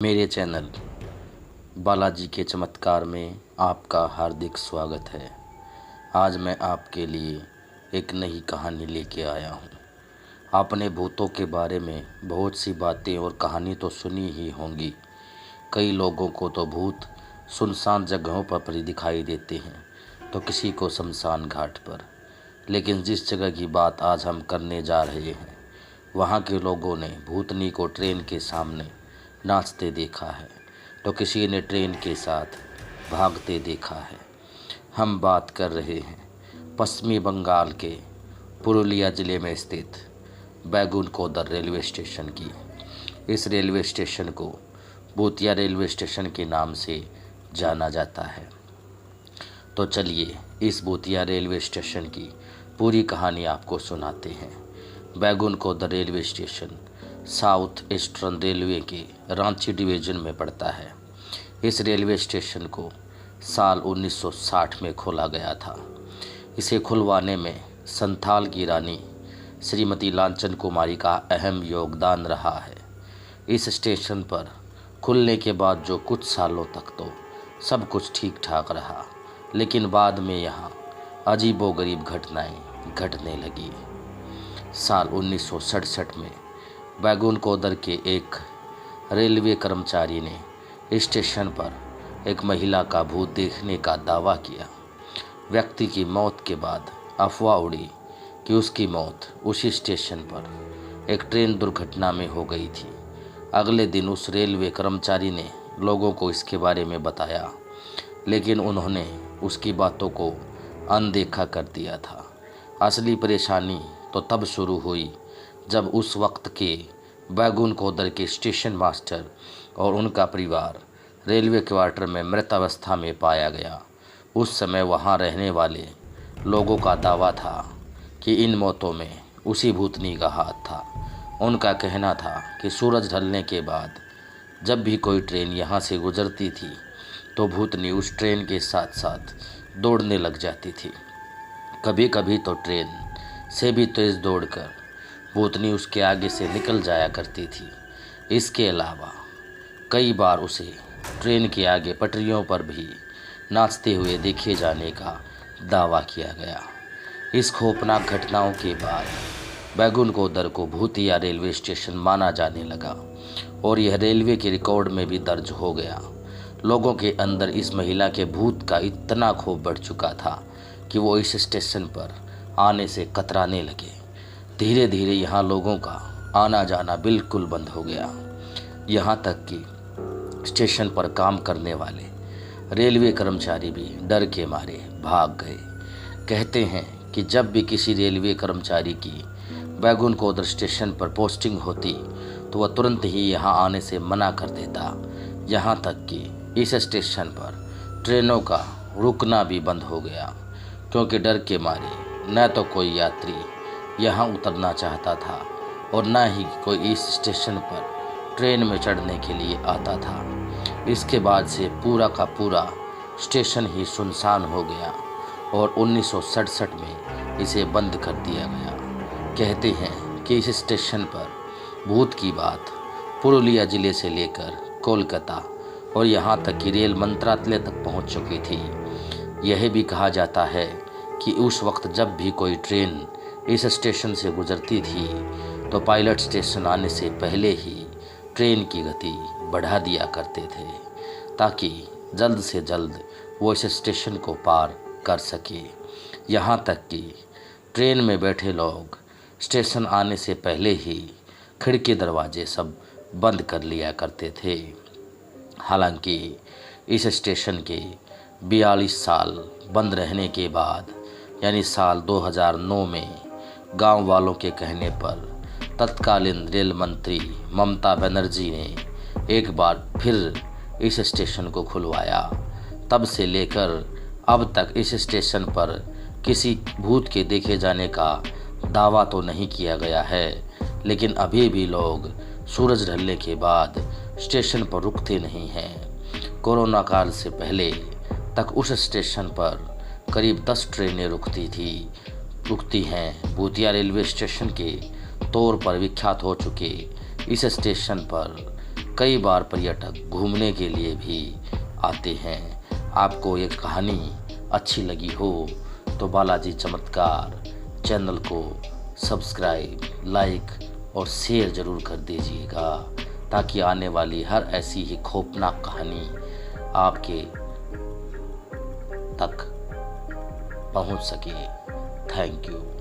मेरे चैनल बालाजी के चमत्कार में आपका हार्दिक स्वागत है। आज मैं आपके लिए एक नई कहानी लेके आया हूँ। आपने भूतों के बारे में बहुत सी बातें और कहानी तो सुनी ही होंगी। कई लोगों को तो भूत सुनसान जगहों पर दिखाई देते हैं, तो किसी को शमशान घाट पर। लेकिन जिस जगह की बात आज हम करने जा रहे हैं, वहाँ के लोगों ने भूतनी को ट्रेन के सामने नाचते देखा है, तो किसी ने ट्रेन के साथ भागते देखा है। हम बात कर रहे हैं पश्चिमी बंगाल के पुरुलिया ज़िले में स्थित बैकुंठकोदर रेलवे स्टेशन की। इस रेलवे स्टेशन को भूतिया रेलवे स्टेशन के नाम से जाना जाता है। तो चलिए इस भूतिया रेलवे स्टेशन की पूरी कहानी आपको सुनाते हैं। बैकुंठकोदर railway station south eastern railway के रांची डिवीज़न में पड़ता है। इस रेलवे स्टेशन को साल 1960 में खोला गया था। इसे खुलवाने में संथाल की रानी श्रीमती लांचन कुमारी का अहम योगदान रहा है। इस स्टेशन पर खुलने के बाद जो कुछ सालों तक तो सब कुछ ठीक ठाक रहा, लेकिन बाद में यहाँ अजीबोगरीब घटनाएं घटने लगी। साल 1967 में बैकुंठकोदर के एक रेलवे कर्मचारी ने स्टेशन पर एक महिला का भूत देखने का दावा किया। व्यक्ति की मौत के बाद अफवाह उड़ी कि उसकी मौत उसी स्टेशन पर एक ट्रेन दुर्घटना में हो गई थी। अगले दिन उस रेलवे कर्मचारी ने लोगों को इसके बारे में बताया, लेकिन उन्होंने उसकी बातों को अनदेखा कर दिया था। असली परेशानी तो तब शुरू हुई जब उस वक्त के बैकुंठकोदर के स्टेशन मास्टर और उनका परिवार रेलवे क्वार्टर में मृत अवस्था में पाया गया। उस समय वहां रहने वाले लोगों का दावा था कि इन मौतों में उसी भूतनी का हाथ था। उनका कहना था कि सूरज ढलने के बाद जब भी कोई ट्रेन यहाँ से गुजरती थी तो भूतनी उस ट्रेन के साथ साथ दौड़ने लग जाती थी। कभी कभी तो ट्रेन से भी तेज़ दौड़कर भूतनी उसके आगे से निकल जाया करती थी। इसके अलावा कई बार उसे ट्रेन के आगे पटरियों पर भी नाचते हुए देखे जाने का दावा किया गया। इस खौफनाक घटनाओं के बाद बैकुंठकोदर को भूतिया रेलवे स्टेशन माना जाने लगा और यह रेलवे के रिकॉर्ड में भी दर्ज हो गया। लोगों के अंदर इस महिला के भूत का इतना खौफ बढ़ चुका था कि वो इस स्टेशन पर आने से कतराने लगे। धीरे धीरे यहाँ लोगों का आना जाना बिल्कुल बंद हो गया। यहाँ तक कि स्टेशन पर काम करने वाले रेलवे कर्मचारी भी डर के मारे भाग गए। कहते हैं कि जब भी किसी रेलवे कर्मचारी की बैकुंठकोदर स्टेशन पर पोस्टिंग होती तो वह तुरंत ही यहाँ आने से मना कर देता। यहाँ तक कि इस स्टेशन पर ट्रेनों का रुकना भी बंद हो गया, क्योंकि डर के मारे न तो कोई यात्री यहाँ उतरना चाहता था और न ही कोई इस स्टेशन पर ट्रेन में चढ़ने के लिए आता था। इसके बाद से पूरा का पूरा स्टेशन ही सुनसान हो गया और 1967 में इसे बंद कर दिया गया। कहते हैं कि इस स्टेशन पर भूत की बात पुरुलिया ज़िले से लेकर कोलकाता और यहाँ तक कि रेल मंत्रालय तक पहुँच चुकी थी। यह भी कहा जाता है कि उस वक्त जब भी कोई ट्रेन इस स्टेशन से गुजरती थी तो पायलट स्टेशन आने से पहले ही ट्रेन की गति बढ़ा दिया करते थे, ताकि जल्द से जल्द वो इस स्टेशन को पार कर सके। यहाँ तक कि ट्रेन में बैठे लोग स्टेशन आने से पहले ही खिड़की दरवाजे सब बंद कर लिया करते थे। हालांकि इस स्टेशन के 42 साल बंद रहने के बाद यानी साल 2009 में गांव वालों के कहने पर तत्कालीन रेल मंत्री ममता बनर्जी ने एक बार फिर इस स्टेशन को खुलवाया। तब से लेकर अब तक इस स्टेशन पर किसी भूत के देखे जाने का दावा तो नहीं किया गया है, लेकिन अभी भी लोग सूरज ढलने के बाद स्टेशन पर रुकते नहीं हैं। कोरोना काल से पहले तक उस स्टेशन पर करीब 10 ट्रेनें रुकती हैं। भूतिया रेलवे स्टेशन के तौर पर विख्यात हो चुके इस स्टेशन पर कई बार पर्यटक घूमने के लिए भी आते हैं। आपको ये कहानी अच्छी लगी हो तो बालाजी चमत्कार चैनल को सब्सक्राइब, लाइक और शेयर ज़रूर कर दीजिएगा, ताकि आने वाली हर ऐसी ही खौफनाक कहानी आपके तक पहुंच सके। Thank you.